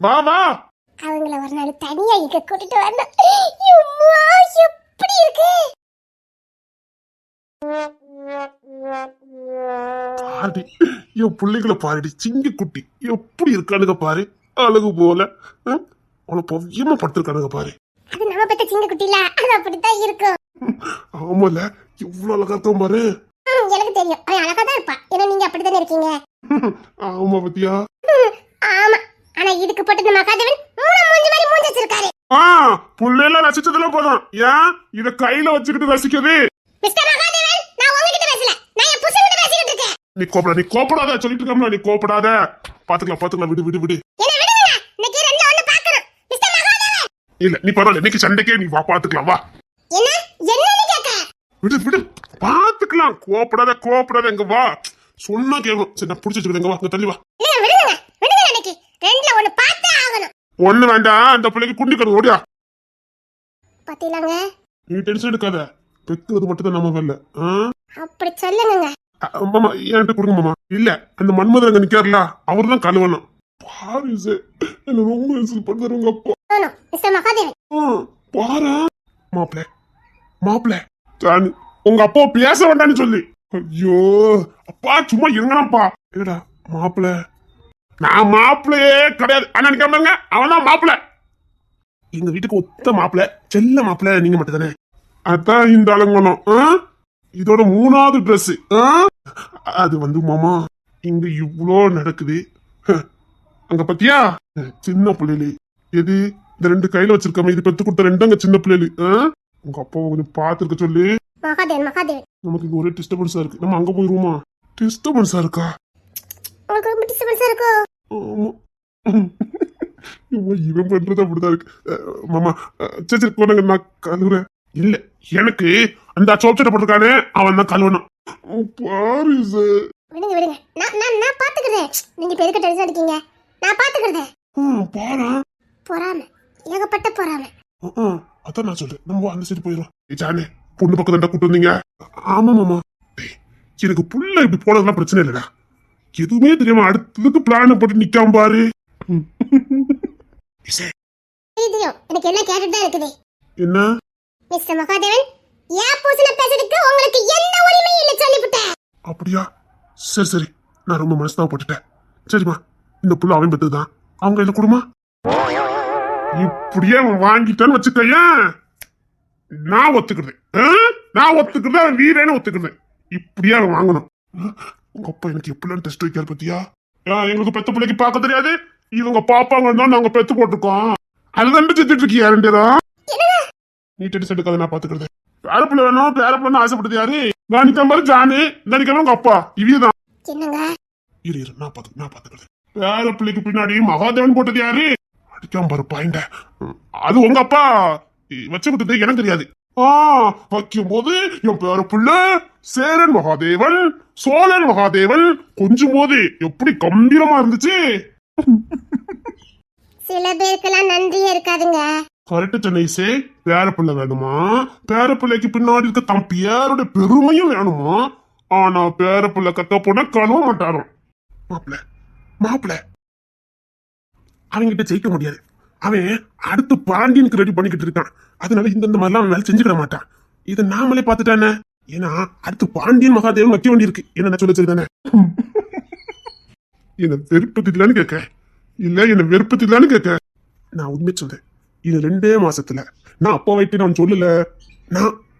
வா வா. அவங்கள ஒரு நாள் தனியா இங்க கூட்டிட்டு வரணும். எப்படி இருக்கு பாடி என் பிள்ளைகளை பாருடி, சிங்க குட்டி எப்படி இருக்கானுங்க பாரு, அழகு போல அவளை பவ்யமா படுத்திருக்கானுங்க பாரு. அது நம்ம பத்த சிங்க குட்டில, அது அப்படித்தான் இருக்கும். ஆமால, எவ்வளவு அழகா இருக்கும் பாரு. எனக்கு தெரியும், அவன் அழகா தான் இருப்பான். ஏன்னா நீங்க அப்படித்தானே இருக்கீங்க. ஆமா பத்தியா. ஆமா, ஆனா இதுக்கு போட்டு இந்த மகாதேவன் மூஞ்சி மாதிரி மூஞ்சி வச்சிருக்காரு. புள்ளையெல்லாம் ரசிச்சதெல்லாம் போதும், ஏன் இத கையில வச்சுக்கிட்டு ரசிக்கிறது. மிஸ்டர் மகாதேவன், நான் உங்ககிட்ட பேசல, நான் என் புருஷன் கிட்ட பேசிட்டு இருக்கேன். நீ கோபப்படாத சொல்லிட்டு இருக்கோம்ல, நீ கோபப்படாத. பாத்துக்கலாம், விடு. என்ன விடுங்க, இன்னைக்கு ரெண்டுல ஒண்ணு பார்க்கணும். மிஸ்டர் மகாதேவன். இல்ல நீ பரவாயில்ல, இன்னைக்கு சண்டைக்கே நீ வா, பாத்துக்கலாம் வா. என்னன்னு கேக்க? விடு பாத்துக்கலாம், கோபப்படாத எங்க வா. சொன்னா கேட்கும். சரி நான் புடிச்சு வச்சுக்கிறேன், வா, இங்க தள்ளி வா. விடுங்க, இன்னைக்கு ரெண்டுல ஒண்ணு பார்த்தே ஆகணும். ஒண்ணு வேண்டாம், அந்த பிள்ளைக்கு குண்டி கடு ஓடியா. பாத்தீங்களாங்க, நீ டென்ஷன் எடுக்காத, பெக்குறது மட்டும் தான் நம்ம வேலை. அப்படி சொல்லுங்க. மாமா என்கிட்ட கொடுங்க மாமா. இல்ல அந்த மன்மதன் அங்க நிக்காருல, அவரு தான் கழுவணும். பாரு என்ன ரொம்ப இன்சல்ட் பண்றாரு உங்க அப்பா. மிஸ்டர் மகாதேவன். பாரு மாப்பிள ஜானி, உங்க அப்பா பேச வேண்டாம்னு சொல்லி. ஐயோ அப்பா சும்மா இருங்கப்பா. ஏடா மாப்பிள, நான் மாப்பிளையே கிடையாது. அண்ணா நிக்காமங்க, அவன் தான் மாப்பிள. எங்க வீட்டுக்கு ஒத்த மாப்பிள, செல்ல மாப்பிள நீங்க மட்டும் தானே. அதான் இந்த அலங்கணும். இதோட 3வது ட்ரெஸ். அது வந்து மாமா இங்க இவ்வளோ நடக்குது. அங்க பத்தியா சின்ன பிள்ளைல எது இந்த 2 கையில வச்சிருக்காம, இது பெத்து கொடுத்த 2 அங்க சின்ன பிள்ளைல. உங்க அப்பாவை கொஞ்சம் பாத்துருக்க சொல்லு. மகாதேவன், நமக்கு இங்க ஒரே டிஸ்டர்பன்ஸா இருக்கு, நம்ம அங்க போயிருவோமா? டிஸ்டர்பன்ஸா இருக்கா? உங்களுக்கு ரொம்ப டிஸ்டர்பன்ஸா இருக்கோ? இவன் பண்றது அப்படிதான் இருக்கு. மாமா சரி கொண்டாங்க, நான் கழுவுறேன். இல்ல எனக்கு அந்த சோப்சட்டை போட்டிருக்கானே, அவன் தான் கழுவணும். பாரு விடுங்க, நான் பாத்துக்கிறேன். நீங்க பெருக்க டென்ஷன் அடிக்கீங்க, நான் பாத்துக்கிறேன். பாரு பொறாம, ஏகப்பட்ட பொறாம. அதான் நான் சொல்றேன், நம்ம அந்த சைடு போயிடும். ஜானே பொண்ணு பக்கம் தான் கூட்டு வந்தீங்க. ஆமா மாமா, எனக்கு புள்ள இப்படி போனதெல்லாம் பிரச்சனை இல்லடா. எதுவுமே தெரியாம அடுத்ததுக்கு பிளான் போட்டு நிக்காம பாரு. எனக்கு என்ன கேட்டுட்டு தான் இருக்குது. என்ன மிஸ்டர் மகாதேவன், ஏன் பூசல பேசுறதுக்கு உங்களுக்கு என்ன உரிமை இல்ல சொல்லிவிட்டேன். அப்படியா? சரி நான் ரொம்ப மனஸ்தாபப்பட்டுட்டேன். சரிம்மா, இந்த புள்ள அவன் பெற்றுதான், அவங்க இதை கொடுமா. இப்படியே அவன் வாங்கிட்டான்னு வச்சுக்கையா, நான் ஒத்துக்கிறேன். அவன் வீரேன்னு ஒத்துக்கிறேன். இப்படியே அவன் வாங்கணும். உங்க அப்பா எனக்கு எப்படிலாம் டெஸ்ட் வைக்காரு பத்தியா? எங்களுக்கு பெத்த பிள்ளைக்கு பார்க்க தெரியாது, இவங்க பாப்பாங்க நாங்க பெத்து போட்டிருக்கோம். அதுதான் செத்துட்டு இருக்கியா 2 பேரும்? நீ டென்ஷன் எடுக்காத, நான் பாத்துக்கிறேன். பேரப்பிள்ள வேணும், பேரப்பிள்ள ஆசைப்பட்டது யாரு? நான் நிக்க மாதிரி ஜானு, நினைக்காம உங்க அப்பா இவியதான். இரு நான் பாத்துக்கிறேன். பேரப்பிள்ளைக்கு பின்னாடி மகாதேவன் போட்டது யாரு? அடிக்காம பாரு பாயிண்ட. அது உங்க அப்பா வச்சு விட்டது எனக்கு தெரியாது. வைக்கும் போது என் பேரப்பிள்ள சேரன் மகாதேவன், சோழன் மகாதேவன் கொஞ்சம் போது எப்படி கம்பீரமா இருந்துச்சு. சில பேருக்கெல்லாம் நன்றியே இருக்காதுங்க. கரெக்ட் சென்னைசே, பேரப்பிள்ளை வேணுமா? பேரப்பிள்ளைக்கு பின்னாடி இருக்க தம் பேரோட பெருமையும் வேணுமா? ஆனா பேரப்பிள்ளை கத்த போனா கழுவ மாட்டாரோ. மாப்பிள்ள அவங்கிட்ட ஜெயிக்க முடியாது. அவன் அடுத்து பாண்டியனுக்கு ரெடி பண்ணிக்கிட்டு இருக்கான். அதனால இந்த மாதிரிலாம் அவன் வேலை செஞ்சுக்கிட மாட்டான். இதை நாமளே பாத்துட்டானே. ஏன்னா அடுத்து பாண்டியன் மகாதேவன் வைக்க வேண்டியிருக்கு. என்ன சொல்ல சரிதானே? என்ன வெறுப்பத்திலான்னு கேட்க, இல்ல என்ன வெறுப்பத்திலான்னு கேட்க. நான் உண்மை சொல்றேன், இது 2 மாசத்துல நான் அப்பா வைட்டு நான் சொல்லல.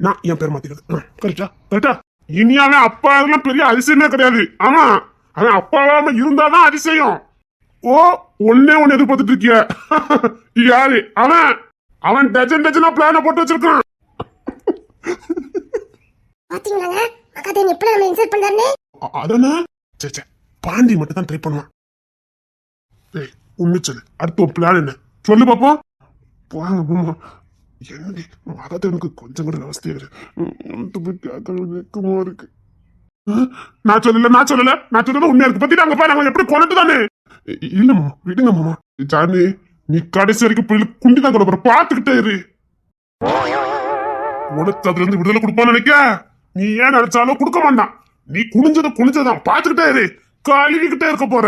நான் என் பேர் மாத்திக்கிறது. கரெக்டா? இனியாவே அப்பா எல்லாம் பெரிய அதிசயமே கிடையாது. ஆமா, அவன் அப்பாவாம இருந்தாதான் அதிசயம். ஒன்னே ஒன்னு எதிர்பார்த்துட்டு இருக்கிய யாரு? அவன் டஜனா பிளான போட்டு வச்சிருக்கான். அதானே சரி பாண்டி மட்டும் தான் ட்ரை பண்ணுவான். உண்மை சொல்லு, அடுத்த பிளான் என்ன சொல்லு பாப்போம். என்னடி மகாதேவனுக்கு கொஞ்சம் கூட அவஸ்தையா இருக்கு. நான் சொல்லல உண்மையா இருக்கு பத்தி நாங்க பாரு எப்படி கொண்டு தானே. இல்லம்மா விடுங்க மாமா. ஜானி நீ கடைசி வரைக்கும் பிள்ளைக்கு குண்டி தான் கொடுப்பற, பாத்துக்கிட்டே இரு. உனக்கு அதுல இருந்து விடுதலை கொடுப்பான்னு நினைக்க, நீ ஏன் நினைச்சாலும் கொடுக்க மாட்டான். நீ குனிஞ்சதான் பாத்துக்கிட்டே இரு, கழுவிக்கிட்டே இருக்க போற.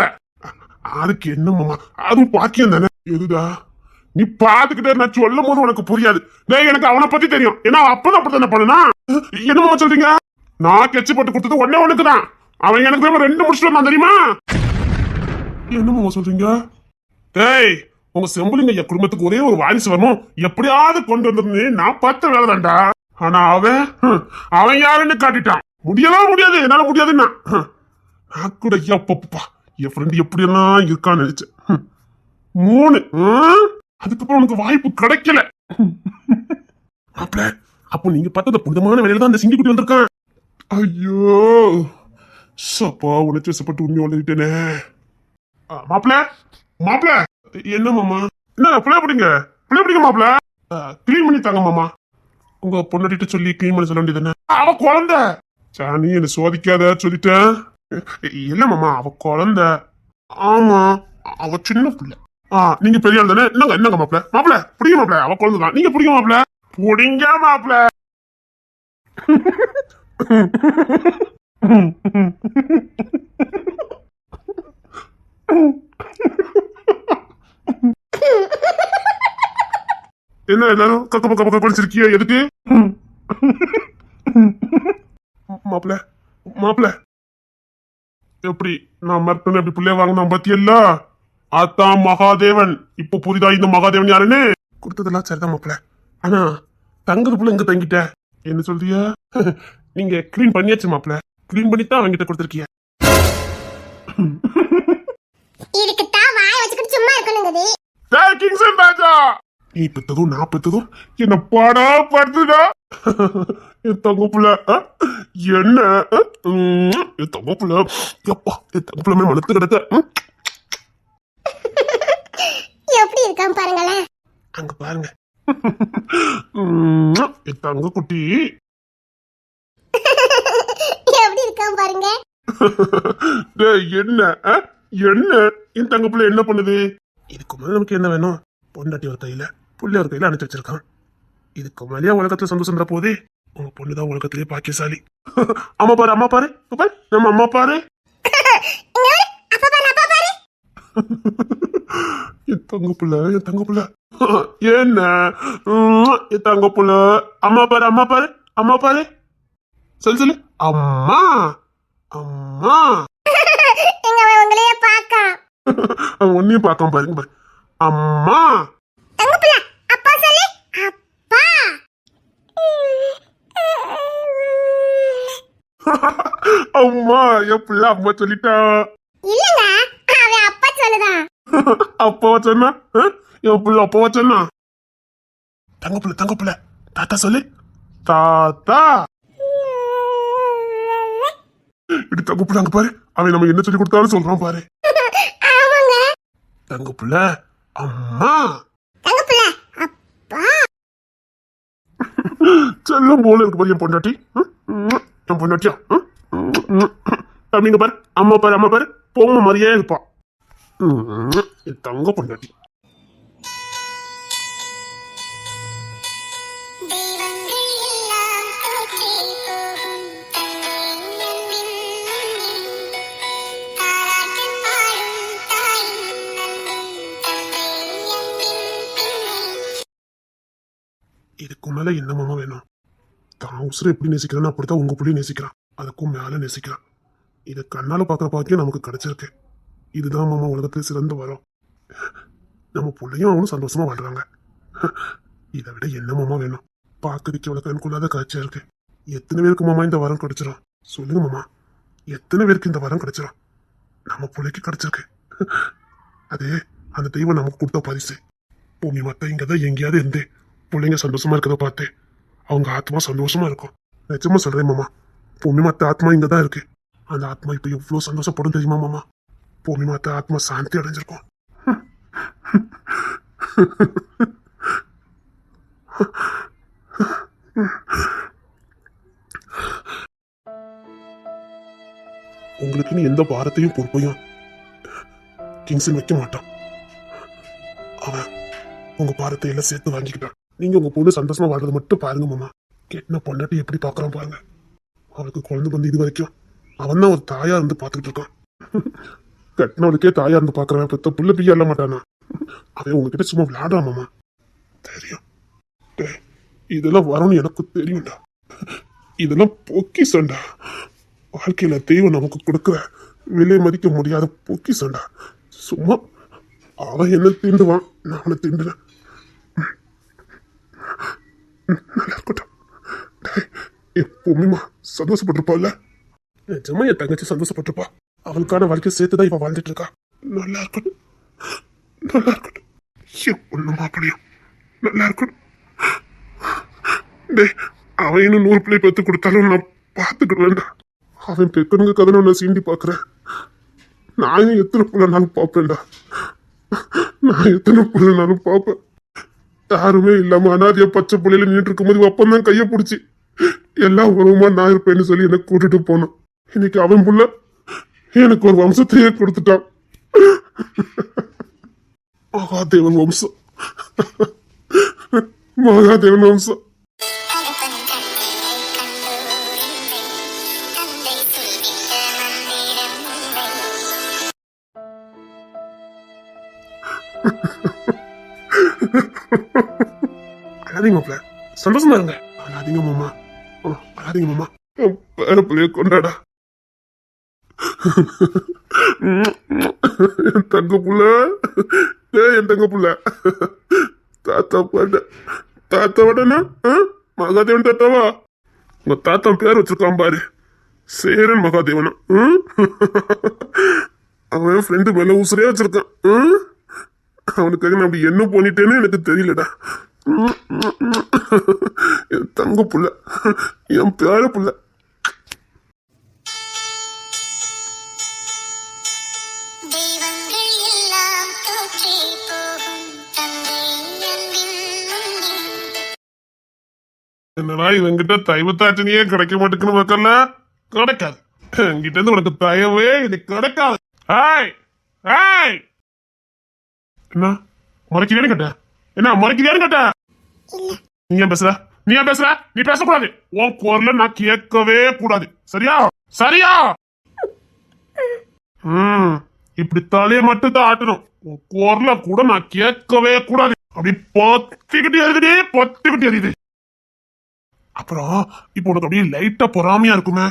அதுக்கு என்ன மாமா, அதுவும் பாக்கியம் தானே. எதுடா நீ பாத்துக்கிட்டே, நான் சொல்லும் போது உனக்கு புரியாது. டேய், எனக்கு அவனை பத்தி தெரியும். ஏன்னா அப்பதான் அப்படித்தானே பண்ணுனா. என்ன மாமா சொல்றீங்க? நான் கெச்சு போட்டு கொடுத்தது ஒன்னே ஒண்ணுக்கு தான். அவன் எனக்கு தெரியுமா 2 முடிச்சுட்டு வந்தான் தெரியுமா? என்ன மாமா சொல்றீங்க? டேய், உங்க செம்புலிங்க என் குடும்பத்துக்கு ஒரே ஒரு வாரிசு வரணும், எப்படியாவது கொண்டு வந்திருந்து நான் பார்த்த வேலை தான்டா. ஆனா அவன் யாருன்னு காட்டிட்டான். முடியாது, என்னால முடியாதுன்னா. நான் கூட எப்பப்பா என் ஃப்ரெண்ட் எப்படி எல்லாம் இருக்கான்னு நினைச்சேன். 3 அதுக்கப்புறம் உனக்கு வாய்ப்பு கிடைக்கல. மாப்பிள, அப்போ நீங்க பார்த்த புனிதமான வேலையில தான் அந்த சிங்கி குட்டி வந்திருக்கான். ஐயோ சப்பா, உனச்சு வசப்பட்டு உண்மை வளர்ந்துட்டேனே. மாப்பிள மாப்பிள, என்ன மாமா? என்ன பிள்ளை பிடிங்க மாப்பிள. கிளீன் பண்ணி தாங்க மாமா. உங்க பொண்ணாட்டிட்ட சொல்லி கிளீன் பண்ணி சொல்ல வேண்டியது. அவ குழந்தை. சாணி என்ன சோதிக்காத சொல்லிட்டேன். இல்ல மாமா, அவ குழந்தை. ஆமா, அவ சின்ன பிள்ளை. நீங்க பெரிய ஆள் தானே. என்னங்க மாப்பிள பிடிங்க மாப்பிள, அவ குழந்தைதான். நீங்க பிடிங்க மாப்பிள. புடிங்க மாப்பிள. என்ன எல்லாரும் கக்க பக்க பக்க படிச்சிருக்கிய? எதுக்கு மாப்பிள? எப்படி நான் மறுத்தன எப்படி பிள்ளைய வாங்கினா பத்தியல்ல? அதான் மகாதேவன். இப்ப புரிதா இந்த மகாதேவன் யாருன்னு? கொடுத்ததெல்லாம் சரிதான் மாப்பிள. ஆனா தங்குது புள்ள எங்க தங்கிட்ட? என்ன சொல்றிய? நீங்க கிளீன் பண்ணியாச்சு மாப்பிள. கிளீன் பண்ணித்தான் அவங்கிட்ட கொடுத்துருக்கிய. இதுக்குத்தான் வாய் வச்சுக்கிட்டு சும்மா இருக்கணுங்குது. கிங்சன் ராஜா, நீ பெத்ததும் நான் பெத்ததும் என்ன பாடா படுத்துடா. என் தங்க புள்ள என்ன, என் தங்க புள்ள எப்பா, என் தங்க புள்ள மனத்து கிடக்க. எப்படி இருக்கான் பாருங்களேன். அங்க பாருங்க, என் தங்க குட்டி எப்படி இருக்கான் பாருங்க. என்ன என்ன என் தங்க புள்ள என்ன பண்ணுது? இதுக்கு மேல நமக்கு என்ன வேணும்? பொண்டாட்டி ஒரு கையில புள்ளி ஒரு கையில அனுப்பிச்சு வச்சிருக்கான். இதுக்கு மேலேயே உலகத்துல சந்தோஷம் போதே. உங்க பொண்ணுதான் உலகத்திலேயே பாக்கியசாலி. அம்மா பாரு, அம்மா பாரு, நம்ம அம்மா பாரு. என் தங்க புள்ள என்ன, என் தங்க புள்ள. அம்மா பாரு, அம்மா பாரு, அம்மா பாரு. சொல்லு அம்மா அம்மா. உங்களையே பாக்க அவன் ஒன்னையும் பார்க்காம பாருங்க பாரு. அம்மா அப்பா சொல்லு அப்பா. அம்மா என் பிள்ளை அம்மா சொல்லிட்டா. இல்லங்க, அவன் அப்பா சொல்லுதான். அப்பாவா சொன்னா? என் பிள்ளை அப்பாவா சொன்னா? தங்க பிள்ளை தாத்தா சொல்லு. தாத்தா. இப்படி தங்க பிள்ளை அங்க பாரு, அவன் நம்ம என்ன சொல்லி கொடுத்தாலும் சொல்றான் பாரு. தங்க பிள்ளை அம்மா, செல்லம் போல இருக்கு பாரு என் பொண்டாட்டி. என் பொண்டாட்டியா தம்பிங்க பாரு, அம்மா பாரு, அம்மா பாரு, பொம்மை மாதிரியே இருப்பா என் தங்க பொண்டாட்டி. இதுக்கு மேல என்ன மாமா வேணும்? தான் உசுரை எப்படி நேசிக்கிறான்னு அப்படித்தான் உங்க புள்ளைய நேசிக்கிறான். அதுக்கும் மேல நேசிக்கிறான். இதை கண்ணால பாக்குற பாக்கியம் நமக்கு கிடைச்சிருக்கு. இதுதான் மாமா உலகத்துல சிறந்த வரம். நம்ம பிள்ளையும் அவனும் சந்தோஷமா வாழ்றாங்க. இதை விட என்ன மாமா வேணும்? பாக்குறதுக்கு எவ்வளவு கண்கொள்ளாத காட்சியா இருக்கு. எத்தனை பேருக்கு மாமா இந்த வரம் கிடைச்சிடும்? சொல்லுங்க மாமா, எத்தனை பேருக்கு இந்த வரம் கிடைச்சிடும்? நம்ம பிள்ளைக்கு கிடைச்சிருக்கு. அது அந்த தெய்வம் நமக்கு கொடுத்த பரிசு. பூமி மத்த இங்கதான் எங்கேயாவது இருந்து பிள்ளைங்க சந்தோஷமா இருக்கிறத பார்த்து அவங்க ஆத்மா சந்தோஷமா இருக்கும். நிஜமா சொல்றேன் மாமா, பூமி மத்த ஆத்மா இங்கதான் இருக்கு. அந்த ஆத்மா இப்ப எவ்வளவு சந்தோஷப்படும் தெரியுமா மாமா? பூமி மத்த ஆத்மா சாந்தி அடைஞ்சிருக்கும். உங்களுக்குன்னு எந்த பாரத்தையும் பொறுப்பையும் கிங்ஸன் வைக்க மாட்டான். அவன் உங்க பாரத்தை எல்லாம் சேர்த்து வாங்கிக்கிட்டான். நீங்க உங்க பொண்ணு சந்தோஷமா வாழ்றது மட்டும் பாருங்க மாமா. கெட்டின பொண்டாட்டி எப்படி பாக்குறான் பாருங்க. அவளுக்கு குழந்தை வந்து இது வரைக்கும் அவன் தான் ஒரு தாயா இருந்து பாத்துக்கிட்டு இருக்கான். கட்டினவனுக்கே தாயா இருந்து பாக்குறேன், பெத்த புள்ள பிய்ய அல்ல மாட்டானா? அவன் உங்ககிட்ட சும்மா விளையாடுறான் மாமா. தெரியும். டேய், இதெல்லாம் வரும்னு எனக்கு தெரியும்டா. இதெல்லாம் பொக்கிசண்டா. வாழ்க்கையில தெய்வம் நமக்கு கொடுக்குற விலை மதிக்க முடியாத பொக்கிசண்டா. சும்மா அவன் என்ன தீண்டுவான், நான் அவனை தீண்டுனேன். நல்லா இருக்கட்டும். டேய், எப்பவுமே சந்தோஷப்பட்டிருப்பாள்ல. நிஜமா என் தங்கச்சி சந்தோஷப்பட்டிருப்பா. அவளுக்கான வாழ்க்கை சேர்த்துதான் இவன் வாழ்ந்துட்டு இருக்கா. நல்லா இருக்கட்டும், நல்லா இருக்கட்டும். என் பொண்ணு மாப்பிளையும் நல்லா இருக்கட்டும். டேய், அவன் இன்னும் 100 பிள்ளை பெற்று கொடுத்தாலும் நான் பார்த்துக்கிடுவேன்டா. அவன் பெக்கணுங்க கதை நான் சீண்டி பார்க்குறேன். நான் எத்தனை பிள்ளைனாலும் பார்ப்பேன்டா. நான் எத்தனை பிள்ளைனாலும் பார்ப்பேன். யாருமே இல்லாம அனாதியா பச்சை பிள்ளையில நின்றுட்டு இருக்கும்போது அப்பந்தான் கையை பிடிச்சி எல்லா உறவுமா நான் இருப்பேன்னு சொல்லி என்னை கூட்டிட்டு போனான். இன்னைக்கு அவன் புள்ள எனக்கு ஒரு வம்சத்தையே கொடுத்துட்டான். மகாதேவன் வம்சம், மகாதேவன் வம்சம். அழாதீங்க மாப்பிள்ள, சந்தோஷமா இருங்க. அழாதீங்க மாமா, அழாதீங்க மாமா. என் பேர பிள்ளைய கொண்டாடா. என் தங்க புள்ள, என் தங்க புள்ள. தாத்தா பாட்ட, தாத்தா வாடனா? மகாதேவன் தாத்தாவா? உங்க தாத்தா பேர் வச்சிருக்கான் பாரு, சேரன் மகாதேவனா. அவன் ஃப்ரெண்டு மேல உசுரே வச்சிருக்கான். அவனுக்காக நான் அப்படி என்ன பண்ணிட்டேன்னு எனக்கு தெரியலடா. என் தங்க புள்ள, என் பேர புள்ள. என்னடா இவங்கிட்ட தயவுத்தாச்சனையே கிடைக்க மாட்டேங்குன்னு மக்கள்ல கிடைக்காது. என்கிட்ட இருந்து உனக்கு தயவே இது கிடைக்காது. என்ன முறைக்கிறியான்னு கேட்ட? என்ன முறைக்கிறியான்னு கேட்ட? நீ ஏன் பேசுற? நீ ஏன் பேசுற? நீ பேசக்கூடாது. உன் குரல நான் கேட்கவே கூடாது. சரியா? சரியா? இப்படி தலையை மட்டும் தான் ஆட்டணும். உன் குரல கூட நான் கேட்கவே கூடாது. அப்படி பொத்திக்கிட்டு எரியுது, பொத்திக்கிட்டு எரியுது. அப்புறம் இப்ப உனக்கு அப்படியே லைட்டா பொறாமையா இருக்குமே.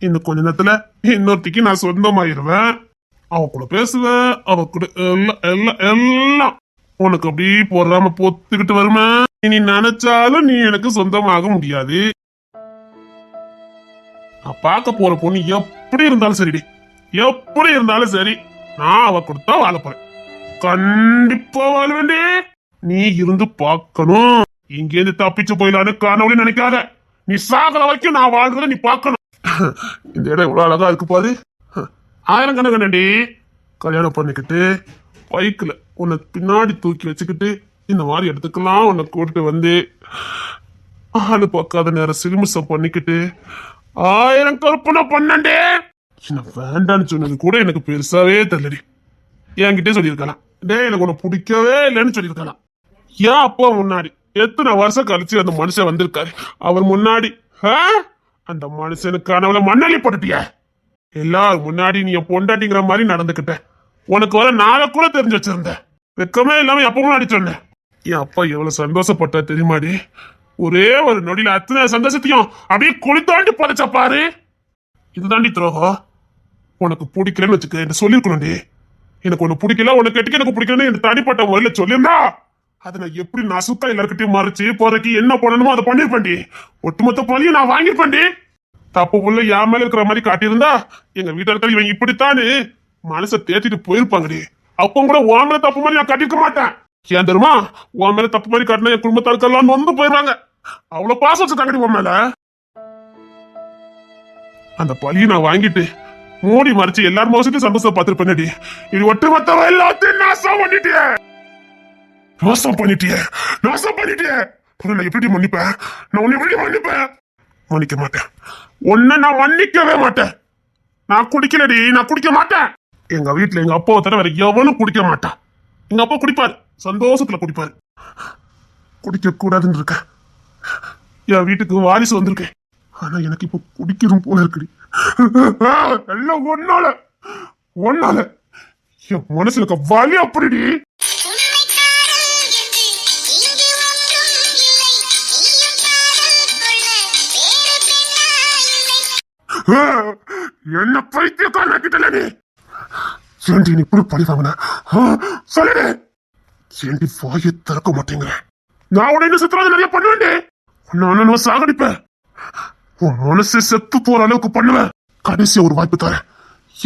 இன்னும் கொஞ்ச நேரத்துல இன்னொருத்திக்கு நான் சொந்தமாயிருவேன். அவ கூட பேசுவேன், அவ கூட எல்லாம் எல்லாம் எல்லாம் உனக்கு அப்படி பொறாம பொத்துக்கிட்டு வருமே. நீ நினைச்சாலும் நீ எனக்கு சொந்தமாக முடியாது. நான் பார்க்க போற பொண்ணு எப்படி இருந்தாலும் சரிடி, எப்படி இருந்தாலும் சரி, நான் அவ கொடுத்தா வாழ போறேன். கண்டிப்பா வாழ வேண்டே. நீ இருந்து பார்க்கணும். இங்கேருந்து தப்பிச்சு போயிடலான்னு கனவுல நினைக்காத. நீ சாகர வரைக்கும் நான் வாழ்றத நீ பார்க்கணும். இந்த இடம் எவ்வளவு அழகா இருக்கு பாரு. 1000 கணக்கண்டி கல்யாணம் பண்ணிக்கிட்டு பைக்கில் உன்னை பின்னாடி தூக்கி வச்சுக்கிட்டு இந்த மாதிரி இடத்துக்கெல்லாம் உன்னை கூட்டிட்டு வந்து ஆளு பார்க்காத நேரம் சிலுமிசம் பண்ணிக்கிட்டு 1000 கற்பனை பண்ணண்டே. வேண்டான்னு சொன்னது கூட எனக்கு பெருசாவே தெரியலடி. என்கிட்டே சொல்லியிருக்கலாம், டே எனக்கு உன்னை பிடிக்கவே இல்லைன்னு சொல்லியிருக்கலாம். ஏன் அப்பா முன்னாடி எத்தனை வருஷம் கழிச்சு அந்த மனுஷன் வந்திருக்காரு. அவர் முன்னாடி அந்த மனுஷனுக்கு கனவுல மண்ணலி போட்டுட்டிய. எல்லாரும் முன்னாடி நீ பொண்டாட்டிங்கிற மாதிரி நடந்துக்கிட்ட. உனக்கு வர நாளை கூட தெரிஞ்சு வச்சிருந்த. வெக்கமே இல்லாம எப்ப முன்னாடி சொன்ன. என் அப்பா எவ்வளவு சந்தோஷப்பட்ட தெரியுமாடி. ஒரே ஒரு நொடியில அத்தனை சந்தோஷத்தையும் அப்படியே குளித்தாண்டி புதைச்ச பாரு. இதுதாண்டி துரோகம். உனக்கு பிடிக்கலன்னு வச்சுக்க என்ன சொல்லிருக்கணும்டி. எனக்கு ஒண்ணு பிடிக்கல, உனக்கு கேட்டுக்கு எனக்கு பிடிக்கலன்னு எனக்கு தனிப்பட்ட முறையில சொல்லியிருந்தா அதை நான் எப்படி நசுக்கா எல்லாருக்கிட்டையும் மறைச்சு போறக்கு என்ன பண்ணணுமோ அதை பண்ணிருப்பேன்டி. ஒட்டுமொத்த பழியும் நான் வாங்கிருப்பேன்டி. தப்பு உள்ள என் மேல இருக்கிற மாதிரி காட்டியிருந்தா எங்க வீட்டுல இவங்க இப்படித்தானு மனசை தேத்திட்டு போயிருப்பாங்கடி. அப்ப கூட உன் மேல தப்பு மாதிரி நான் கட்டிருக்க மாட்டேன். ஏன் தெரியுமா? உன் மேல தப்பு மாதிரி காட்டினா என் குடும்பத்தாருக்கெல்லாம் வந்து போயிருவாங்க. அவ்வளவு பாசம் வச்சிருக்காங்கடி உன் மேல. அந்த பழியை நான் வாங்கிட்டு மூடி மறைச்சு எல்லாரும் மோசத்தையும் சந்தோஷம் பார்த்திருப்பேன்டி. இது ஒட்டுமொத்த எல்லாத்தையும் நாசம் பண்ணிட்டியே, நாசம் பண்ணிட்டியே, நாசம் பண்ணிட்டியே. நான் எப்படி மன்னிப்பேன்? நான் உன்னை எப்படி மன்னிப்பேன்? மன்னிக்க மாட்டேன். உன்னை நான் மன்னிக்கவே மாட்டேன். நான் குடிக்கலடி, நான் குடிக்க மாட்டேன். எங்க வீட்டுல எங்க அப்பாவை தவிர வேற எவனும் குடிக்க மாட்டான். எங்க அப்பா குடிப்பாரு, சந்தோஷத்துல குடிப்பாரு. குடிக்க கூடாதுன்னு இருக்க. என் வீட்டுக்கு வாரிசு வந்திருக்கேன். ஆனா எனக்கு இப்ப குடிக்கணும் போல இருக்குடி. எல்லாம் ஒன்னால ஒன்னால என் மனசுல இருக்க வலி அப்படிடி. என்ன பைத்தியக்காரன் கிட்டல நீ ஏண்டி நீ இப்படி பழி வாங்கின சொல்லுடு. ஏண்டி வாயை திறக்க மாட்டேங்கிற? நான் உன இன்னும் சித்திராத நிறைய பண்ணுவேன். நான் சாகடிப்பேன். உன் மனசு செத்து போற அளவுக்கு பண்ணுவேன். கடைசியா ஒரு வாய்ப்பு தரேன்.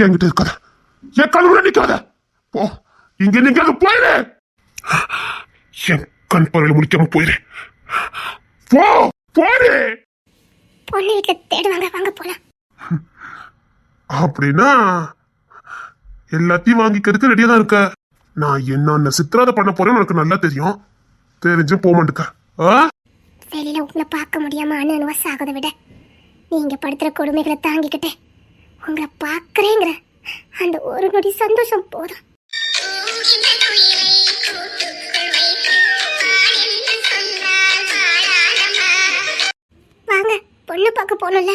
என்கிட்ட இருக்காத, என் கழுவுல நிக்காத. போ, இங்க நீங்க போயிரு. என் கண் பார்வையில முடிக்காம போயிரு. போ போயிரு. பொண்ணு வீட்டுல தேடுவாங்க, வாங்க போலாம். அப்படின்னா எல்லாத்தையும் வாங்கிக்கிறதுக்கு ரெடியா தான் இருக்க. நான் என்னென்ன சித்திராத பண்ண போறேன்னு உனக்கு நல்லா தெரியும். தெரிஞ்சும் போக மாட்டேக்க. வெளியில உங்களை பார்க்க முடியாம அணுவா சாகதை விட நீங்க படுத்துற கொடுமைகளை தாங்கிக்கிட்டே உங்களை பார்க்கறேங்கிற அந்த ஒரு நொடி சந்தோஷம் போதும். வாங்க, பொண்ணு பார்க்க போகணும்ல.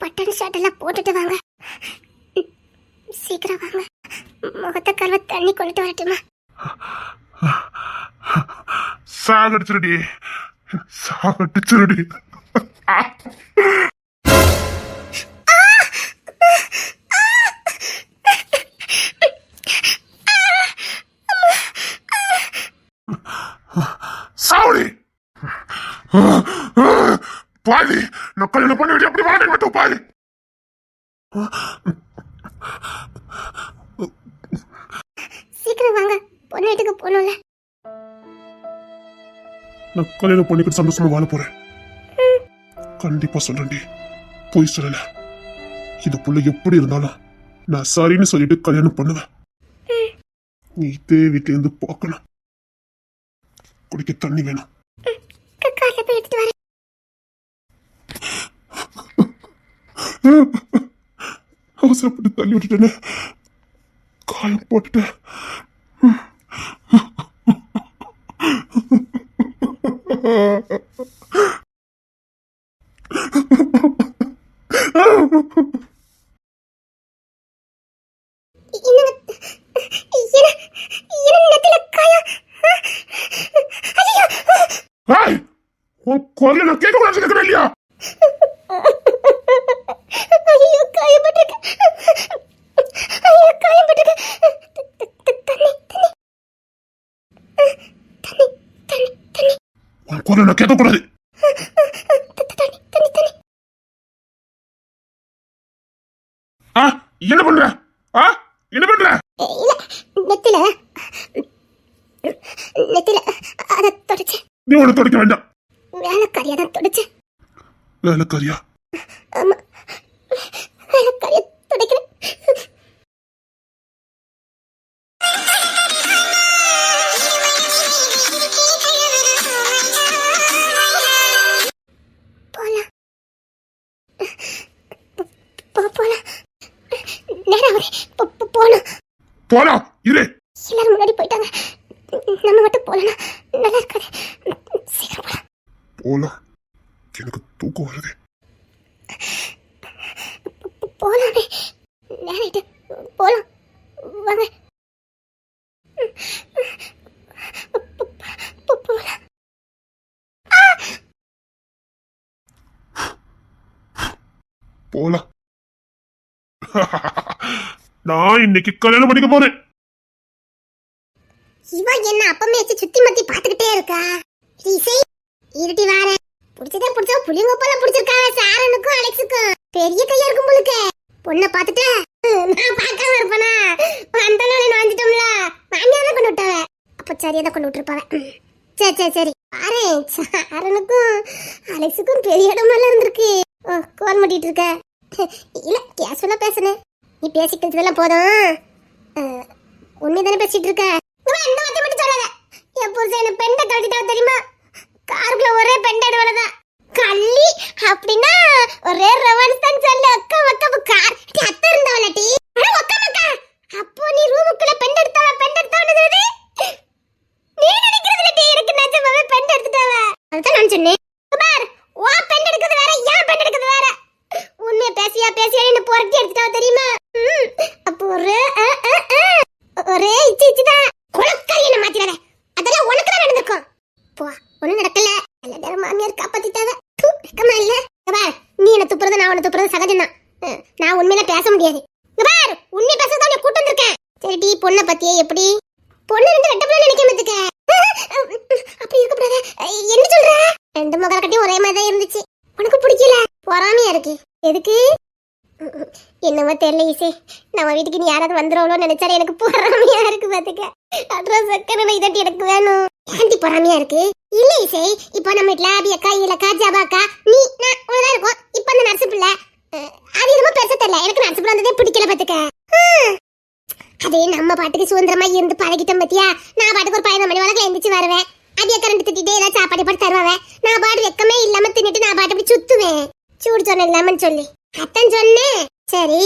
பட்டன் ஷர்ட் எல்லாம் போட்டுட்டு வாங்க. சீக்கிரம் வாங்க. முகத்தை கருவ தண்ணி கொண்டுட்டு வரட்டுமா? சாகடிச்சிருடி, சாகடிச்சிருடி. சாவடி பாதி நான் கல்யாணம் பண்ண வேண்டிய அப்படி வாடகை மட்டும் பாதி. சீக்கிரம் வாங்க, பொண்ணு வீட்டுக்கு போகணும்ல. நான் கல்யாணம் பண்ணிக்கிட்டு சந்தோஷமா வாழ போறேன். கண்டிப்பா சொல்றேன்டி, போய் சொல்லல. இது புள்ள எப்படி இருந்தாலும் நான் சரின்னு சொல்லிட்டு கல்யாணம் பண்ணுவேன். நீ இதே வீட்டுல இருந்து பார்க்கணும். குடிக்க தண்ணி வேணும். காலைல போய் எடுத்துட்டு வரேன். அவசரப்பட்டு தள்ளி விட்டுட்டேன்னு காயம் போட்டுட்டேன். குரல நான் கேட்க கூடாது கேட்கறேன் இல்லையா? ஐயோ, காயப்பட்டிருக்கு. ஐயோ, காயப்பட்டிருக்கு. தண்ணி. உன் குரல நான் கேட்க கூடாது. தண்ணி. என்ன பண்ற? என்ன பண்ற? நெத்தில அத தொடச்சு. நீ உன தொடக்க வேண்டாம். வேலைக்காரியா தான் தொடச்சு. வேலைக்காரியா? ஆமா, வேலைக்காரியா தொடக்கிறேன். போலாம். போலாம். நேரம் போலாம். போலாம் இரு. எல்லாரும் முன்னாடி போயிட்டாங்க. நம்ம மட்டும் போலனா நல்லா இருக்காது. சீக்கிரம் போலாம். போலாம். எனக்கு தூக்கம் வருது. போலாமே, நேரிட்டு போலாம். வாங்க. போலாம். போலாம். நான் இன்னைக்கு கல்யாணம் பண்ணிக்க போறேன். இவா என்ன அப்பமே வச்சு சுத்தி மத்தி பாத்துக்கிட்டே இருக்கா? இருட்டி வார புடிச்சதே புடிச்சா புளிங்க போல புடிச்சிருக்காங்க. சாரனுக்கும் அலெக்ஸுக்கும் பெரிய கையா இருக்கும் போலுக்கு. பொண்ணை பாத்துட்டு நான் பார்க்காம இருப்பேனா? அந்த நாள் நான் வந்துட்டோம்ல, மாமியா தான் கொண்டு விட்டாவ. அப்ப சரியா தான் கொண்டு விட்டுருப்பாவ. சரி பாரு, சாரனுக்கும் அலெக்ஸுக்கும் பெரிய இடமெல்லாம் இருந்திருக்கு. ஓ, கோல் மாட்டிட்டு இருக்க? இல்ல, கேஷுவலா பேசுனேன். நீ பேசிக்கிட்டதெல்லாம் போதும். உண்மைதானே பேசிட்டு இருக்க? இந்த வார்த்தை மட்டும் சொல்லாத. என் புருஷன் என்ன பெண்டை கழட்டிட்டாவ தெரியுமா? காருக்குள்ள ஒரே பெண்டை எடுவலதான். கள்ளி அப்படின்னா ஒரே ரொமான்ஸ் தான் சொல்லு. அக்கா கார் அத்தை இருந்தவளட்டி. ஒக்கா அப்போ நீ ரூமுக்குள்ள பெண்டை எடுத்தாவன்னு சொல்லுது. நீ நினைக்கிறது இல்லட்டி, எனக்கு நிஜமாவே பெண்டை எடுத்துட்டாவ. அதுதான் நான் சொன்னேன். பார், வா பெண்டை எடுக்கிறது வேற, ஏன் பெண்டை எடுக்கிறது வேற. உன்னைய பேசியா என்ன பொறுக்கி எடுத்துட்டாவ தெரியுமா? அப்போ ஒரு மாத்திச்சுதான். குலக்கறி என்ன மாத்திராத. அதெல்லாம் உனக்கு தான் நடந்திருக்கும். போ, ஒண்ணும் நடக்கல. நல்ல நேரம் மாமியார் காப்பாத்திட்டாவ. வெக்கமா இல்ல? இங்க பார், நீ என்ன துப்புறது நான் உன்னை துப்புறது சகஜம்தான். நான் உண்மையில பேச முடியாது. இங்க பார், உண்மை பேசதான் நான் கூட்டு வந்திருக்கேன். சரிடி, பொண்ணை பத்தியே எப்படி? பொண்ணு ரெண்டு ரெட்ட பிள்ளை நினைக்காமத்துக்க. அப்படி இருக்கக்கூடாது. என்ன சொல்ற? ரெண்டு மகளை கட்டி ஒரே மாதிரி தான் இருந்துச்சு. உனக்கு பிடிக்கல? பொறாமையா இருக்கு. எதுக்கு? என்னமோ தெரியல இசை. நம்ம வீட்டுக்கு நீ யாராவது வந்துடுவோம்னு நினைச்சாலே எனக்கு பொறாமையா இருக்கு பாத்துக்க. அட்ரஸ் சக்கரை இதட்டி எனக்கு வேணும். ஏன்டி பொறாமையா இருக்கு? இல்ல இசை, இப்போ நம்ம வீட்டுல அபி அக்கா, இலக்கா, ஜபாக்கா, நீ நான் உனதான் இருக்கும். இப்ப அந்த நர்சு பிள்ளை அது என்னமோ பேச தெரியல. எனக்கு நர்சு பிள்ளை வந்ததே பிடிக்கல பாத்துக்க. அதே நம்ம பாட்டுக்கு சுதந்திரமா இருந்து பழகிட்டோம் பத்தியா. நான் பாட்டுக்கு ஒரு 11 மணி வரைக்கும் எந்திரிச்சு வருவேன். அபி அக்கா ரெண்டு திட்டிட்டே ஏதாவது சாப்பாடு போட்டு தருவாவேன். நான் பாட்டு வெக்கமே இல்லாம தின்னுட்டு நான் பாட்டு அப்படி சுத்துவேன். சூடு சொன்ன இல்லாமன்னு சொல்லி அத்தான் சொன்னேன். சரி,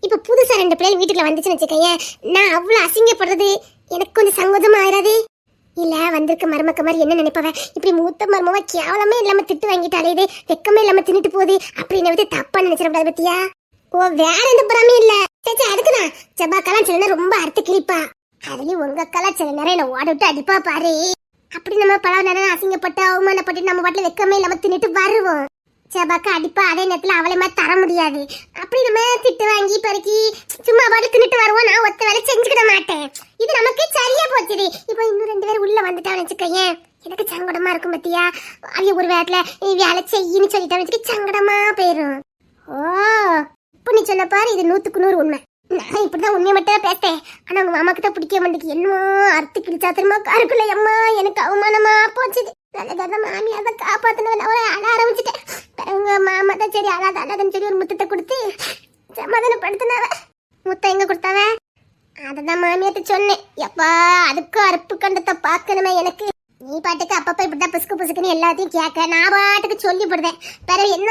இப்ப புதுசா 2 பிள்ளைகள் வீட்டுக்குள்ள வந்துச்சுன்னு வச்சுக்கேன். நான் அவ்வளவு அசிங்கப்படுறது எனக்கு கொஞ்சம் சங்கோஜமா ஆயிராது. இல்ல வந்திருக்க மருமக்க மாதிரி என்ன நினைப்பவ? இப்படி மூத்த மருமவா கேவலமே இல்லாம திட்டு வாங்கிட்டாலே, இது வெக்கமே இல்லாம தின்னுட்டு போகுது அப்படின்னு வந்து தப்பா நினைச்சிடக்கூடாது பத்தியா. ஓ, வேற எந்த புறாமே இல்ல. சரி, அதுக்குதான் ஜபாக்கெல்லாம் சில நேரம் ரொம்ப அறுத்து கிழிப்பா. அதுலயும் உங்க அக்காலாம் சில நேரம் என்ன ஓட விட்டு அடிப்பா பாரு. அப்படி நம்ம பல நேரம் அசிங்கப்பட்டு அவமானப்பட்டு நம்ம பாட்டுல வெக்கமே இல்லாம தின்னுட்டு வருவோம். ஜபாக்கா அடிப்பா, அதே நேரத்துல அவளை மாதிரி தர முடியாது. அப்படி நம்ம திட்டு வாங்கி பறக்கி சும்மா பாட்டு தின்னுட்டு வருவோம். நான் ஒத்த வேலை செஞ்சுக்கிட மாட்டேன். இது நமக்கு சரியா போச்சுது. இப்போ இன்னும் 2 பேரும் உள்ள வந்துட்டான்னு வச்சுக்கேன், எனக்கு சங்கடமா இருக்கும் பத்தியா. அவங்க ஒரு வேலை வேலை செய்யின்னு சொல்லிட்டா வச்சுக்க சங்கடமா போயிரும். ஓ, இப்போ நீ சொன்ன பாரு, இது 100க்கு 100 உண்மை. நான் இப்படிதான் உண்மையை மட்டும் பேசேன். ஆனா உங்க மாமா கிட்ட பிடிக்க மாட்டேங்குது. என்னமோ அறுத்து கிழிச்சா திரும்ப காருக்குள்ள அம்மா எனக்கு அவமானமா போச்சுது. நல்ல மாமியாத காப்பாத்தினவன் அவளை அழ ஆரம்பிச்சுட்டேன். உங்க மாமா தான் சரி அழாதன்னு சொல்லி ஒரு முத்தத்தை கொடுத்து சமாதானப்படுத்தினாவ. முத்தம் எங்க கொடுத்தாவ? அததான் மாமியாட்ட சொன்னேன். எப்பா அதுக்கும் அறுப்பு கண்டத்தை பாக்கணுமே எனக்கு. நீ பாட்டுக்கு அப்பப்ப இப்படிதான் புசுக்கு புசுக்குன்னு எல்லாத்தையும் கேட்க நான் பாட்டுக்கு சொல்லிப்படுதேன். பிறகு என்ன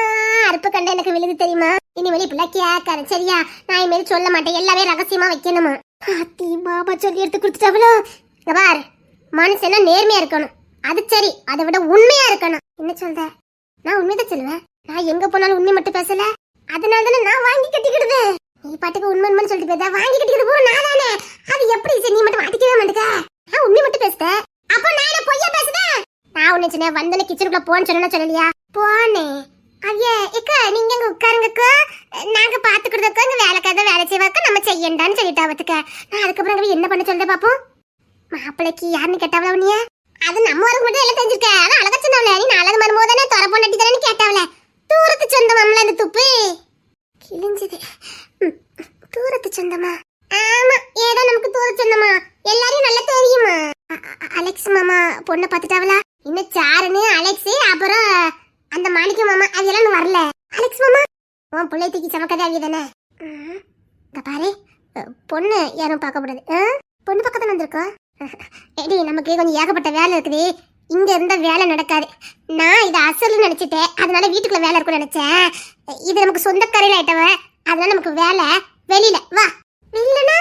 அறுப்பு கண்ட எனக்கு விழுது தெரியுமா? இனிமேல் இப்படிலாம் கேட்காரு சரியா? நான் இனிமேல் சொல்ல மாட்டேன். எல்லாமே ரகசியமா வைக்கணுமா? அத்தி பாபா சொல்லி எடுத்து கொடுத்துட்டாவளோ. பார், மனுஷனா நேர்மையா இருக்கணும். அது சரி, அதை விட உண்மையா இருக்கணும். என்ன சொல்ற? நான் உண்மைதான் சொல்லுவேன். நான் எங்க போனாலும் உண்மை மட்டும் பேசல. அதனாலதானே நான் வாங்கி கட்டிக்கிடுது. நீ பாட்டுக்கு உண்மைன்னு சொல்லிட்டு போதா வாங்கி கட்டிக்கிட்டு போ. நான் தானே அது எப்படி சரி? நீ மட்டும் மாட்டிக்கவே மாட்டேங்க. நான் உண்மை மட்டும் பேசுறேன். அப்ப நான் என்ன பொய்யா பேசுறேன்? நான் உன்னை சொன்ன வந்தன கிச்சனுக்குள்ள போன்னு சொன்னா சொல்லலையா? போனேன். ஐயா ஏக்கா நீங்க எங்க உட்காருங்கக்கா, நாங்க பாத்துக்கிடுதக்கா, இங்க வேலைக்காத வேலை செய்வாக்கா, நம்ம செய்யண்டான்னு சொல்லிட்டாவதுக்க. நான் அதுக்கப்புறம் என்ன பண்ண சொல்றேன் பாப்போம். மாப்பிள்ளைக்கு யாருன்னு கேட்டாவளா உன்னைய? அது நம்ம வரக்கு மட்டும் எல்லாம் தெரிஞ்சிருக்க. ஆனா அழகா சொன்னவள, நீ நாளது மருமோ தானே தொர பொண்ணட்டி தானே கேட்டாவல. தூரத்து சொந்தமாம்ல இந்த துப்பு கிழிஞ்சது. தூரத்து சொந்தமா? ஆமா, ஏதோ நமக்கு தூரத்து சொந்தமா. எல்லாரையும் நல்லா தெரியுமா? அலெக்ஸ் மாமா பொண்ணை பாத்துட்டாவளா? இன்னும் சாருன்னு அலெக்ஸ், அப்புறம் அந்த மாணிக்க மாமா அதெல்லாம் வரல. அலெக்ஸ் மாமா உன் பிள்ளை தூக்கி சமக்கதே அவிய தானே. இந்த பாரு, பொண்ணு யாரும் பார்க்க கூடாது. பொண்ணு பக்கம் தானே வந்திருக்கோம். ஏடி நமக்கு கொஞ்சம் ஏகப்பட்ட வேலை இருக்குது. இங்க இருந்தா வேலை நடக்காது. நான் இதை அசல் நினைச்சிட்டேன். அதனால வீட்டுக்குள்ள வேலை இருக்கும்னு நினைச்சேன். இது நமக்கு சொந்தக்காரையில ஆயிட்டவ. அதனால நமக்கு வேலை வெளியில. வா, வெளியிலனா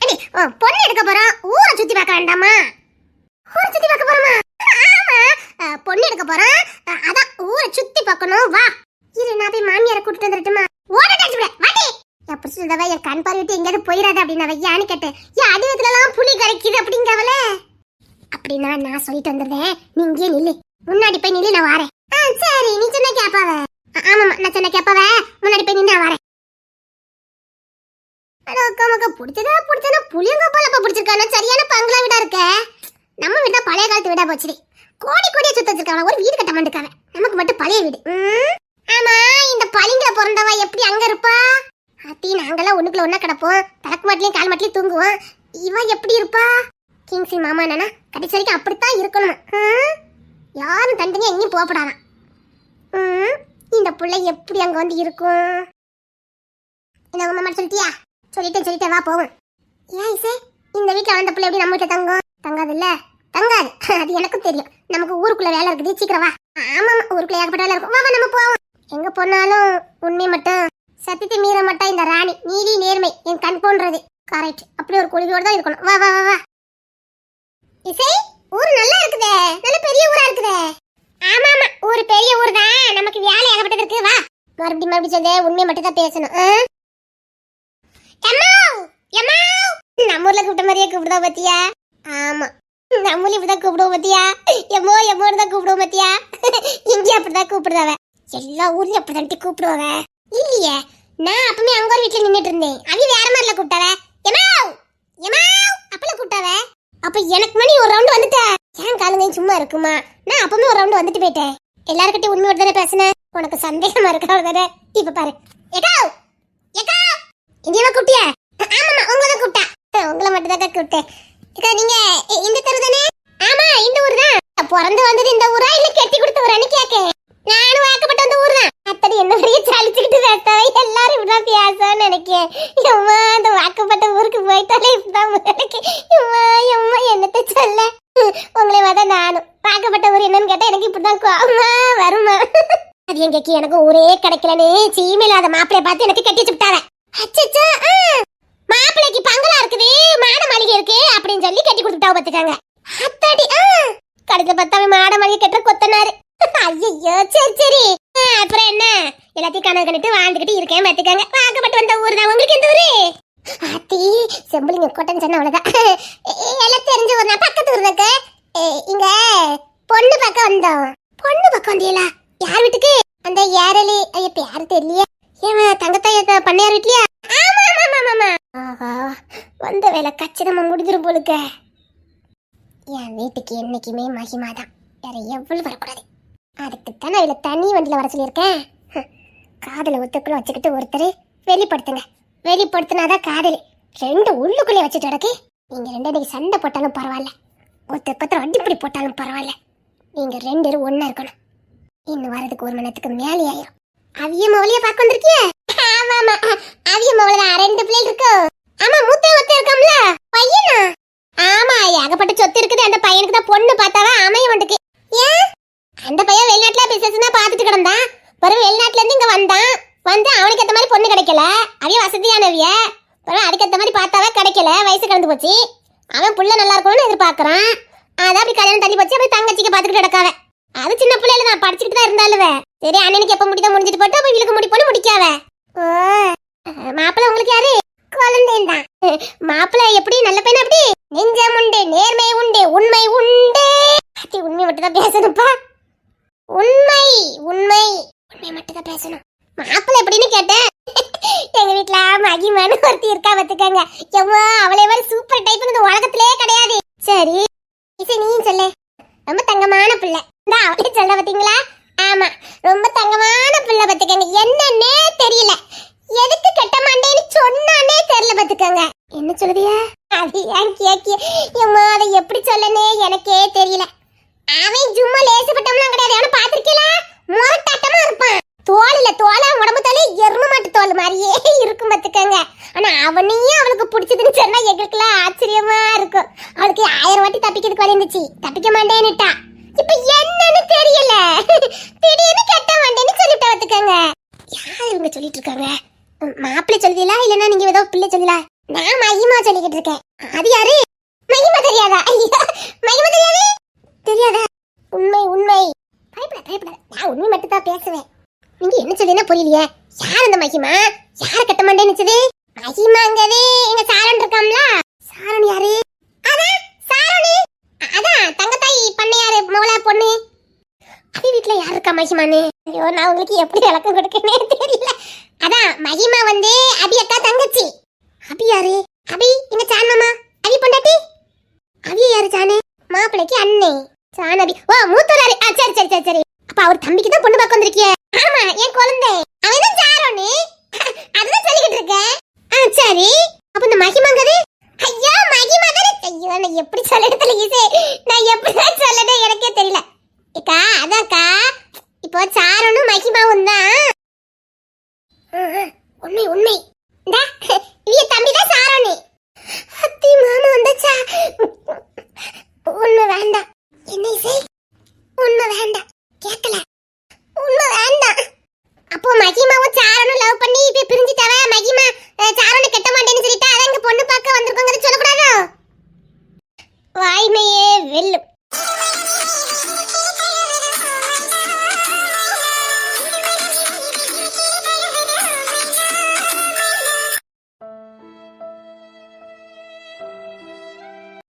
ஏடி பொண்ணு எடுக்க போறோம். ஊரை சுத்தி பார்க்க வேண்டாமா? ஊரை சுத்தி பார்க்க போறோமா? ஆமா, பொண்ணு எடுக்க போறோம். அதான் ஊரை சுத்தி பார்க்கணும். வா, இரு நான் போய் மாமியாரை கூட்டிட்டு வந்துட்டுமா? ஓட நினைச்சுட வாடி. எப்படி சொல்றவ என் கண் பார்வையிட்டு எங்கேயாவது போயிடாது அப்படின்னு அவ ஏன்னு கேட்டேன். என் அடிவத்துல எல்லாம் புளி கரைக்குது அப்படிங்கவல. அப்படின்னா நான் சொல்லிட்டு வந்துடுறேன். நீ இங்கே நில்லு, முன்னாடி போய் நில்லு, நான் வரேன். சரி, நீ சொன்ன கேப்பாவ? ஆமாமா, நான் சொன்ன கேப்பாவ. முன்னாடி போய் நின்று நான் வரேன். பிடிச்சதா புளியங்கோப்பாலப்ப பிடிச்சிருக்கான சரியான பங்களா வீடா இருக்க. நம்ம வீட்டா பழைய காலத்து வீடா போச்சு. கோடி கோடியா சுத்த வச்சிருக்காங்க. ஒரு வீடு கட்ட மாட்டேக்காவ. நமக்கு மட்டும் பழைய வீடு. ஆமா, இந்த பளிங்கில பிறந்தவா எப்படி அங்க இருப்பா? அத்தி நாங்கெல்லாம் ஒண்ணுக்குள்ள ஒன்னா கிடப்போம். தலக்கு மாட்டிலையும் கால் மாட்டிலையும் தூங்குவோம். இவ எப்படி இருப்பா? கிங்ஸி மாமா நானா கடைசி வரைக்கும் அப்படித்தான் இருக்கணும். யாரும் தனித்தனியா எங்கேயும் போகப்படாதான். இந்த பிள்ளை எப்படி அங்க வந்து இருக்கும்? என்ன உங்க மாமா சொல்லிட்டியா? சொல்லிட்டேன், வா போவோம். ஏன் இசை, இந்த வீட்டுல வந்த பிள்ளை எப்படி நம்ம வீட்டுல தங்கும்? தங்காது இல்ல? தங்காது, அது எனக்கும் தெரியும். நமக்கு ஊருக்குள்ள வேலை இருக்குது, சீக்கிரம் வா. ஆமா, ஊருக்குள்ள ஏகப்பட்ட வேலை இருக்கும். வா நம்ம போவோம். எங்க போனாலும் உண்மை மட்டும் சத்தியத்தை மீற மாட்டா இந்த ராணி. நீதி நேர்மை என் கண் போன்றது. கரெக்ட், அப்படி ஒரு கொள்கையோட தான் இருக்கணும். வா வா வா வா. இசை, ஊர் நல்லா இருக்குதே, நல்ல பெரிய ஊரா இருக்குதே. ஆமா ஆமா, ஊர் பெரிய ஊர் தான். நமக்கு வேலை ஏகப்பட்டது இருக்கு. வா, மறுபடியும் சொல்ல உண்மையை மட்டும் தான் பேசணும். நம்ம ஊர்ல கூப்பிட்ட மாதிரியே கூப்பிடுதா பாத்தியா? ஆமா, நம்ம ஊர்ல இப்படிதான் கூப்பிடுவோம் பாத்தியா? எம்மோ எம்மோன்னு தான் கூப்பிடுவோம் பாத்தியா? இங்க அப்படிதான் கூப்பிடுதாவ. எல்லா ஊர்லயும் அப்படிதான் கூப்பிடுவாவ. இல்லையே, நான் அப்பமே அங்க ஒரு வீட்டுல நின்னுட்டு இருந்தேன். அவி வேற மாதிரில கூப்பிட்டாவ. எமாவ் எமாவ் அப்பல கூப்பிட்டாவ. அப்ப எனக்கு மணி ஒரு ரவுண்ட் வந்துட்ட. ஏன் காலுங்க சும்மா இருக்குமா? நான் அப்பமே ஒரு ரவுண்ட் வந்துட்டு போயிட்டேன். எல்லார்கிட்டயும் உண்மையோட தானே பேசுனேன். உனக்கு சந்தேகமா இருக்கா தானே? இப்ப பாரு. எகாவ் எகாவ் இந்தியாவா கூப்பிட்டியா? ஆமாமா, உங்களை தான் கூப்பிட்டா. உங்களை மட்டும் தான் கூப்பிட்டேன். அக்கா, நீங்க இந்த தெரு தானே? ஆமா, இந்த ஊர் தான். பிறந்து வந்தது இந்த ஊரா இல்ல கெட்டி கொடுத்த ஊரான்னு கேக்க. நானும் வாக்கப்பட்ட அந்த ஊர் தான். அத்தனை என்ன பெரிய சலிச்சுக்கிட்டு பேசாவே எல்லாரும் இப்படிதான் பேசான்னு நினைக்கேன். அம்மா, அந்த வாக்கப்பட்ட ஊருக்கு போயிட்டாலே இப்படிதான் நினைக்கேன். அம்மா என்னத்த சொல்ல. உங்களை பார்த்தா நானும் வாக்கப்பட்ட ஊர் என்னன்னு கேட்டா எனக்கு இப்படிதான் கோவமா வருமா. அது எங்க எனக்கு ஊரே கிடைக்கலன்னு சீமையில்லாத மாப்பிளைய பார்த்து எனக்கு கட்டி வச்சுட்டாங்க. அச்சச்சா, மாப்பிளைக்கு பங்களா இருக்குது, மாட மாளிகை இருக்கு அப்படின்னு சொல்லி கட்டி கொடுத்துட்டாவ பாத்துக்காங்க. அத்தாடி, கடைசில பார்த்தாவே மாட மாளிகை கட்டுற கொத்தனாரு. ஐயோ, சரி சரி, அப்புறம் என்ன, எல்லாத்தையும் கணக்கு கணிட்டு வாழ்ந்துகிட்டு இருக்கேன் பாத்துக்காங்க. வாக்கப்பட்டு வந்த ஊர் தான். உங்களுக்கு எந்த ஊரு? ஆத்தி, செம்புலிங்க கோட்டைன்னு சொன்ன அவ்வளவுதான். எல்லாம் தெரிஞ்ச ஊர் தான், பக்கத்து ஊர் தாக்க. இங்க பொண்ணு பக்கம் வந்தோம். பொண்ணு பக்கம் வந்தீங்களா? யார் வீட்டுக்கு? அந்த ஏரலி இப்ப யாரு தெரியலையே. ஏன் தங்கத்தாய பண்ணையார் வீட்லயா? ஆமா ஆமா ஆமா. ஆஹா, வந்த வேலை கச்சிதமா முடிஞ்சிரும் போலுக்க. என் வீட்டுக்கு என்னைக்குமே மகிமா தான், வேற எவ்வளவு வரக்கூடாது. அதுக்குத்தான் நான் தனி வண்டியில வர சொல்லியிருக்கேன். காதல ஒத்துக்குள்ள வச்சுக்கிட்டு ஒருத்தர் வெளிப்படுத்துங்க. வெளிப்படுத்தினாதான் காதல். ரெண்டு உள்ளுக்குள்ளே வச்சுட்டு கிடக்கு. நீங்க ரெண்டு இன்னைக்கு சண்டை போட்டாலும் பரவாயில்ல, ஒருத்தர் பத்திரம் அடிப்படி போட்டாலும் பரவாயில்ல, நீங்க ரெண்டு பேரும் ஒன்னா இருக்கணும். இன்னும் வரதுக்கு ஒரு மணி நேரத்துக்கு மேலே ஆயிரும். அவிய மவளிய பார்க்க வந்திருக்கிய? ஆமா ஆமா, அவிய மவளதான். ரெண்டு பிள்ளைகள் இருக்கு. ஆமா, மூத்த ஒருத்தர் இருக்காம்ல பையனா? ஆமா, ஏகப்பட்ட சொத்து இருக்குது. அந்த பையனுக்கு தான் பொண்ணு பார்த்தாவா அமைய வந்துக்கு. ஏன்? அந்த பையன் வெளிநாட்டுல பிசினஸ் தான் பார்த்துட்டு கிடந்தான். பிறகு வெளிநாட்டுல இருந்து இங்க வந்தான். வந்து அவனுக்கு ஏத்த மாதிரி பொண்ணு கிடைக்கல. அவிய வசதியானவிய. பிறகு அதுக்கு ஏத்த மாதிரி பார்த்தாவா கிடைக்கல. வயசு கடந்து போச்சு. அவன் புள்ள நல்லா இருக்கணும்னு எதிர்பார்க்கறான். அதான் அப்படி கல்யாணம் தள்ளி போச்சு. அப்படி தங்கச்சிக்கு பார்த்துக்கிட்டு கிடக்காவ. அது சின்ன பிள்ளைல தான், படிச்சுக்கிட்டு தான் இருந்தாலுவ. சரி, அண்ணனுக்கு எப்ப முடிதான் முடிஞ்சிட்டு போட்டு அப்ப இவளுக்கு முடி பொண்ணு முடிக்காவ. மாப்பிள்ள உங்களுக்கு யாரு? குழந்தையும் தான். மாப்பிள்ள எப்படி? நல்ல பையன் அப்படி? நெஞ்சம் உண்டு, நேர்மை உண்டு, உண்மை உண்டு. உண்மை மட்டும் தான் பேசணும்ப்பா. உண்மை உண்மை உண்மை மட்டும் தான் பேசணும். மாப்பிள்ள எப்படின்னு கேட்டேன். எங்க வீட்டுல மகிமானு ஒருத்தி இருக்கா பாத்துக்காங்க. எவ்வளோ அவளே மாதிரி சூப்பர் டைப் இந்த உலகத்திலே கிடையாது. சரி, நீ சொல்லு. ரொம்ப தங்கமான பிள்ளை. இந்த அவளே சொல்ல பாத்தீங்களா? ஆமா, ரொம்ப தங்கமான பிள்ளை பாத்துக்கங்க. என்னன்னே தெரியல, எதுக்கு கட்ட மாட்டேன்னு சொன்னானே தெரியல பாத்துக்கங்க. என்ன சொல்லுதியா? அது ஏன் கேக்கிய? எம்மா, அதை எப்படி சொல்லனே எனக்கே தெரியல. அவன் சும்மா லேசப்பட்டம்லாம் கிடையாது. அவனை பாத்திருக்கீங்களா? முரட்டாட்டமா இருப்பான். தோலில தோலா, உடம்பு தோலே எரும மாட்டு தோல் மாதிரியே இருக்கும் பாத்துக்கங்க. ஆனா அவனையும் அவளுக்கு பிடிச்சதுன்னு சொன்னா எங்களுக்குலாம் ஆச்சரியமா இருக்கும். அவளுக்கு 1000 வாட்டி தப்பிக்கிறதுக்கு வழி இருந்துச்சு, தப்பிக்க மாட்டேன்னுட்டா. இப்ப என்னன்னு தெரியல, திடீர்னு கட்ட மாட்டேன்னு சொல்லிட்டு பாத்துக்கங்க. யார் இவங்க சொல்லிட்டு இருக்காங்க? மாப்பிள்ளை சொல்லுதீங்களா இல்லன்னா நீங்க ஏதோ பிள்ளை சொல்லல? நான் மகிமா சொல்லிக்கிட்டு இருக்கேன். அது யாரு? மகிமா தெரியாதா? மகிமா தெரியாது? தெரியாதா? உண்மை உண்மை. பயப்படாத, நான் உண்மை மட்டும் தான் பேசுவேன். நீங்க என்ன சொல்லுன்னா புரியலையே. யார் அந்த மகிமா? யார கட்ட மாட்டேன்னு? மகிமாங்கவே எங்க சாரன் இருக்காம்ல. சாரன் யாரு? அதான் சாரணி. அதான் தங்கத்தாய் பண்ணையாரு மவள பொண்ணு. அவ வீட்டுல யாரு இருக்கா மகிமான்னு? ஐயோ, நான் உங்களுக்கு எப்படி விளக்கம் கொடுக்கனே தெரியல. அதான் மகிமா வந்து அபி அக்கா தங்கச்சி. அபி யாரு? அபி எங்க சான் மாமா. அபி பொண்டாட்டி. அபி யாரு? சானு மாப்பிளைக்கு அண்ணே. சானபி. ஓ, மூத்தராரு. சரி சரி சரி சரி. அப்ப அவர் தம்பிக்கு தான் பொண்ணு பார்க்க வந்திருக்கிய? ஆமா, என் குழந்தை. அவன் தான் சாரோனு. அதுதான் சொல்லிக்கிட்டு இருக்கேன். சரி, அப்ப இந்த மகிமாங்கது? ஐயோ, மகிமா தானே. ஐயோ, நான் எப்படி சொல்லறதுல ஈஸே. நான் எப்படி சொல்லணும் எனக்கே தெரியல. ஏக்கா, அதான்க்கா, இப்போ சாரோனும் மகிமாவும் தான். உண்மை உண்மை. இவ தம்பி தான் சாரோனு. அத்தி மாமா வந்தாச்சா? உண்மை வேண்டாம். என்ன இசை? உண்மை வேண்டாம், கேட்கல. உண்மை வேண்டாம். அப்போ மகிமாவும் சாரனும் லவ் பண்ணி இப்ப பிரிஞ்சிட்டாவ. மகிமா சாரனை கட்ட மாட்டேன்னு சொல்லிட்டா. அதான் இங்க பொண்ணு பார்க்க வந்திருக்கோங்கிறது சொல்லக்கூடாதோ? வாய்மையே வெல்லும்.